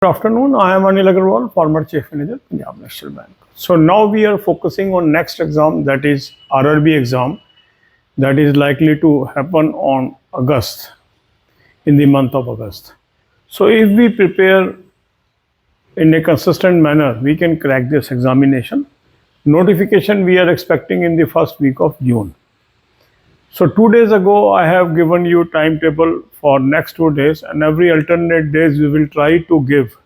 Good afternoon. I am Anil Agarwal, former Chief Manager, Punjab National Bank. So now we are focusing on next exam, that is RRB exam, that is likely to happen on August, in the month of August. So if we prepare in a consistent manner, we can crack this examination. Notification we are expecting in the first week of June. So 2 days ago, I have given you timetable for next 2 days, and every alternate days we will try to give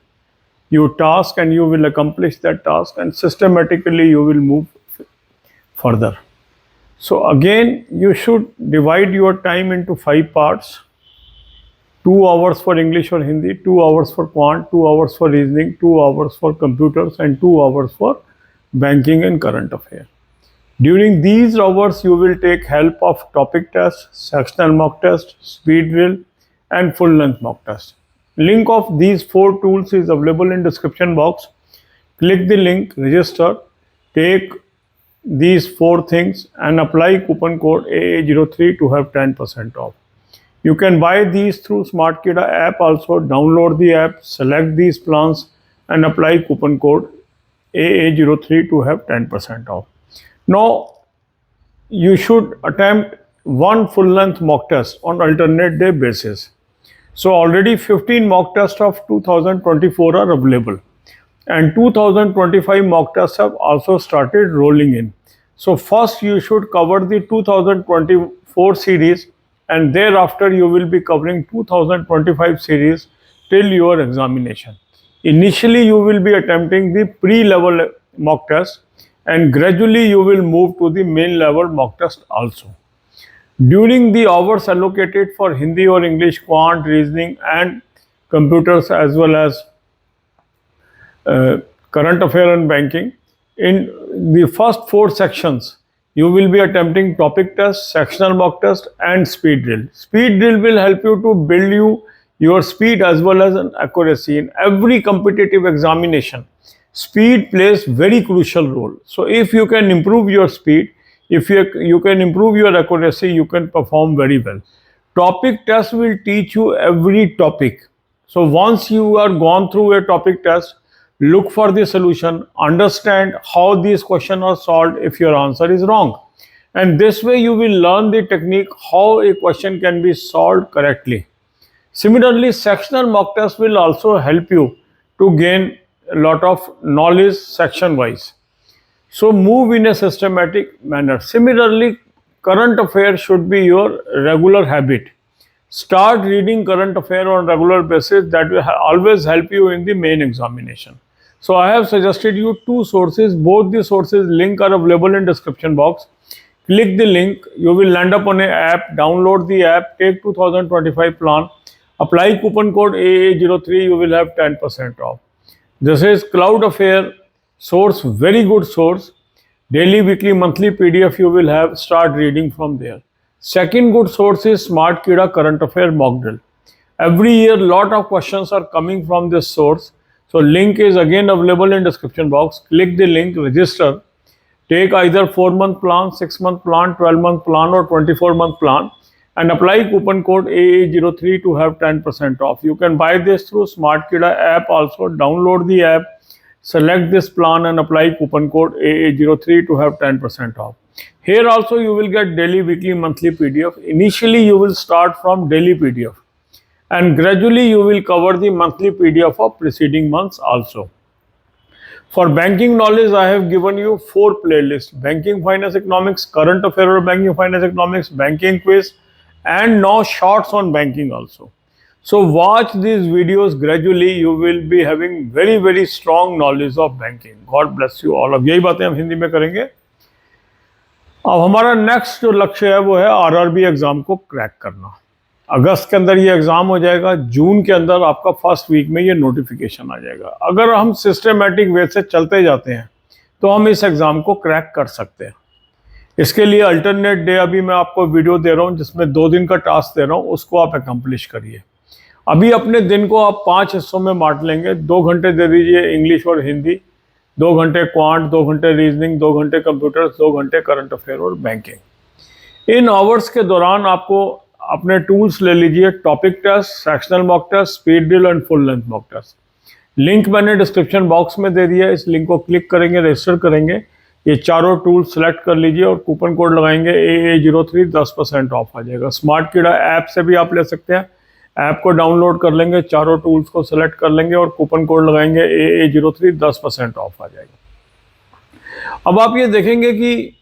you task and you will accomplish that task, and systematically you will move further. So again, you should divide your time into 5 parts. 2 hours for English or Hindi, 2 hours for quant, 2 hours for reasoning, 2 hours for computers, and 2 hours for banking and current affairs. During these hours, you will take help of topic test, sectional mock test, speed drill, and full length mock test. Link of these 4 tools is available in description box. Click the link, register, take these 4 things and apply coupon code AA03 to have 10% off. You can buy these through SmartKida app also. Download the app, select these plans and apply coupon code AA03 to have 10% off. Now, you should attempt 1 full length mock test on alternate day basis. So already 15 mock tests of 2024 are available, and 2025 mock tests have also started rolling in. So first you should cover the 2024 series, and thereafter you will be covering 2025 series till your examination. Initially you will be attempting the pre-level mock test, and gradually you will move to the main level mock test also. During the hours allocated for Hindi or English, quant, reasoning and computers, as well as current affair and banking, in the first 4 sections you will be attempting topic test, sectional mock test and speed drill. Speed drill will help you to build your speed as well as an accuracy. In every competitive examination, speed plays very crucial role. So if you can improve your speed, if you can improve your accuracy, you can perform very well. Topic test will teach you every topic. So once you are gone through a topic test, look for the solution, understand how these questions are solved if your answer is wrong. And this way you will learn the technique how a question can be solved correctly. Similarly, sectional mock test will also help you to gain a lot of knowledge section wise. So move in a systematic manner. Similarly, current affairs should be your regular habit. Start reading current affair on regular basis. That will always help you in the main examination. So I have suggested you 2 sources. Both the sources link are available in description box. Click the link. You will land up on an app. Download the app. Take 2025 plan. Apply coupon code AA03. You will have 10% off. This is Cloud Affair source, very good source. Daily, weekly, monthly PDF you will have. Start reading from there. Second good source is SmartKida Current Affair Mock Drill. Every year lot of questions are coming from this source. So link is again available in description box. Click the link, register. Take either 4-month plan, 6-month plan, 12-month plan or 24-month plan and apply coupon code AA03 to have 10% off. You can buy this through SmartKida app also. Download the app, select this plan and apply coupon code AA03 to have 10% off. Here also you will get daily, weekly, monthly PDF. Initially you will start from daily PDF and gradually you will cover the monthly PDF of preceding months also. For banking knowledge, I have given you 4 playlists: banking finance economics, current affair or banking finance economics, banking quiz, and now shorts on banking also. So watch these videos gradually. You will be having very strong knowledge of banking. God bless you all. अब यही बातें हम हिंदी में करेंगे. अब हमारा next जो लक्ष्य है वो है आरआरबी एग्जाम को क्रैक करना. अगस्त के अंदर ये एग्जाम हो जाएगा. जून के अंदर आपका फर्स्ट वीक में ये नोटिफिकेशन आ जाएगा. अगर हम सिस्टमेटिक वे से चलते जाते हैं तो हम इस एग्जाम को क्रैक कर सकते हैं. इसके लिए अल्टरनेट डे अभी मैं आपको वीडियो दे रहा हूँ जिसमें 2 दिन का टास्क दे रहा हूँ, उसको आप अकम्प्लिश करिए. अभी अपने दिन को आप 5 हिस्सों में बांट लेंगे. 2 घंटे दे दीजिए इंग्लिश और हिंदी, 2 घंटे क्वांट, 2 घंटे रीजनिंग, 2 घंटे कंप्यूटर्स, 2 घंटे करंट अफेयर और बैंकिंग. इन आवर्स के दौरान आपको अपने टूल्स ले लीजिए: topic test, sectional mock test, speed drill and full length mock test. Link मैंने डिस्क्रिप्शन बॉक्स में दे दिया है, इस लिंक को क्लिक करेंगे, रजिस्टर करेंगे, ये चारों टूल सेलेक्ट कर लीजिए और कूपन कोड लगाएंगे AA03, 10% ऑफ आ जाएगा। स्मार्ट कीड़ा ऐप से भी आप ले सकते हैं, ऐप को डाउनलोड कर लेंगे, चारों टूल्स को सेलेक्ट कर लेंगे और कूपन कोड लगाएंगे AA03, 10% ऑफ आ जाएगा। अब आप ये देखेंगे कि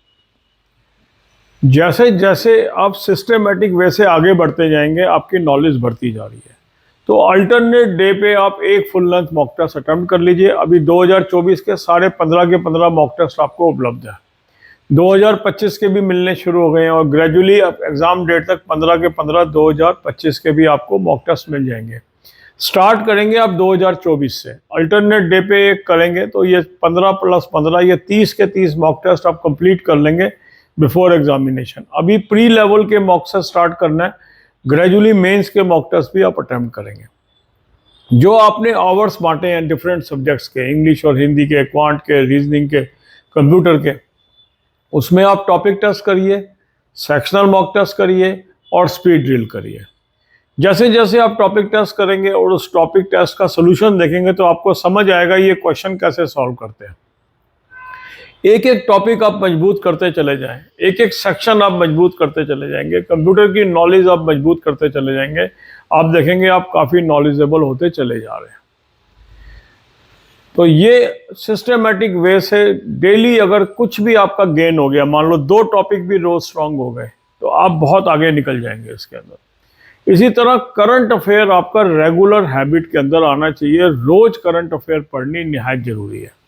जैसे जैसे आप सिस्टमेटिक वे से आगे बढ़ते जाएंगे, आपकी नॉलेज बढ़ती जा रही है। तो अल्टरनेट डे पे आप एक full length mock test attempt कर लीजिए। अभी 2024 के सारे 15 के 15 मॉक टेस्ट आपको उपलब्ध है। 2025 के भी मिलने शुरू हो गए हैं और ग्रेजुअली अब एग्जाम डेट तक 15 के 15 2025 के भी आपको मॉक टेस्ट मिल जाएंगे। स्टार्ट करेंगे आप 2024 से, अल्टरनेट डे पे एक करेंगे तो ये 15 + 15 ये 30 के 30 मॉक टेस्ट आप कंप्लीट कर लेंगे बिफोर एग्जामिनेशन। अभी प्री लेवल के मॉक से स्टार्ट करना है, ग्रेजुअली मेंस के मॉक टेस्ट भी आप अटेम्प्ट करेंगे। जो आपने आवर्स बांटे हैं डिफरेंट सब्जेक्ट्स के, इंग्लिश और हिंदी के, क्वांट के, रीजनिंग के, कंप्यूटर के, उसमें आप टॉपिक टेस्ट करिए, सेक्शनल मॉक टेस्ट करिए और स्पीड ड्रिल करिए। जैसे जैसे आप टॉपिक टेस्ट करेंगे और उस टॉपिक टेस्ट का सोल्यूशन देखेंगे तो आपको समझ आएगा ये क्वेश्चन कैसे सॉल्व करते हैं। एक एक टॉपिक आप मजबूत करते चले जाएं, एक एक सेक्शन आप मजबूत करते चले जाएंगे, कंप्यूटर की नॉलेज आप मजबूत करते चले जाएंगे, आप देखेंगे आप काफ़ी नॉलेजेबल होते चले जा रहे हैं। तो ये सिस्टमेटिक वे से डेली अगर कुछ भी आपका गेन हो गया, मान लो 2 टॉपिक भी रोज स्ट्रांग हो गए, तो आप बहुत आगे निकल जाएंगे इसके अंदर। इसी तरह करंट अफेयर आपका रेगुलर हैबिट के अंदर आना चाहिए, रोज करंट अफेयर पढ़नी निहायत जरूरी है।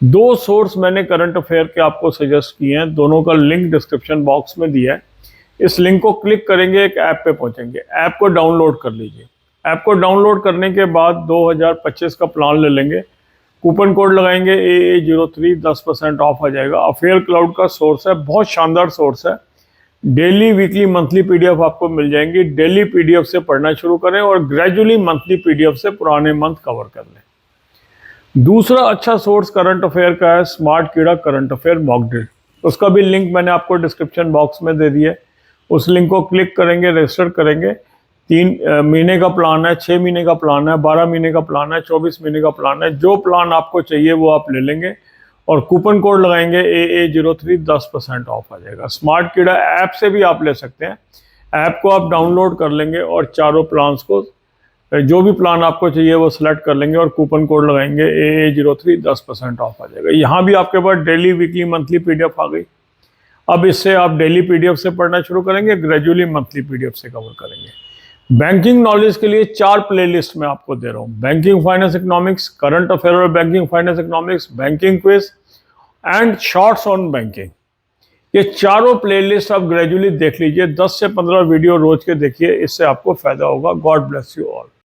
2 सोर्स मैंने करंट अफेयर के आपको सजेस्ट किए हैं, दोनों का लिंक डिस्क्रिप्शन बॉक्स में दिया है। इस लिंक को क्लिक करेंगे, एक ऐप पे पहुंचेंगे, ऐप को डाउनलोड कर लीजिए। ऐप को डाउनलोड करने के बाद 2025 का प्लान ले लेंगे, कूपन कोड लगाएंगे AA03, 10% ऑफ आ जाएगा। अफेयर क्लाउड का सोर्स है, बहुत शानदार सोर्स है। डेली, वीकली, मंथली PDF आपको मिल जाएंगी। डेली PDF से पढ़ना शुरू करें और ग्रेजुअली मंथली PDF से पुराने मंथ कवर कर लें। दूसरा अच्छा सोर्स करंट अफेयर का है स्मार्ट कीड़ा करंट अफेयर मॉक ड्रिल, उसका भी लिंक मैंने आपको डिस्क्रिप्शन बॉक्स में दे दिया है। उस लिंक को क्लिक करेंगे, रजिस्टर करेंगे। 3 महीने का प्लान है, 6 महीने का प्लान है, 12 महीने का प्लान है, 24 महीने का प्लान है। जो प्लान आपको चाहिए वो आप ले लेंगे और कूपन कोड लगाएंगे AA03, 10% ऑफ आ जाएगा। स्मार्ट कीड़ा ऐप से भी आप ले सकते हैं, ऐप को आप डाउनलोड कर लेंगे और चारों प्लान्स को, जो भी प्लान आपको चाहिए वो सिलेक्ट कर लेंगे और कूपन कोड लगाएंगे AA03, 10% ऑफ आ जाएगा। यहाँ भी आपके पास डेली, वीकली, मंथली PDF आ गई। अब इससे आप डेली PDF से पढ़ना शुरू करेंगे, ग्रेजुअली मंथली PDF से कवर करेंगे। बैंकिंग नॉलेज के लिए 4 प्लेलिस्ट मैं आपको दे रहा हूँ, banking finance economics, current affair और banking finance economics, banking quiz and shorts on banking. ये चारों प्लेलिस्ट आप ग्रेजुअली देख लीजिए, 10 से 15 वीडियो रोज के देखिए, इससे आपको फायदा होगा। God bless you all.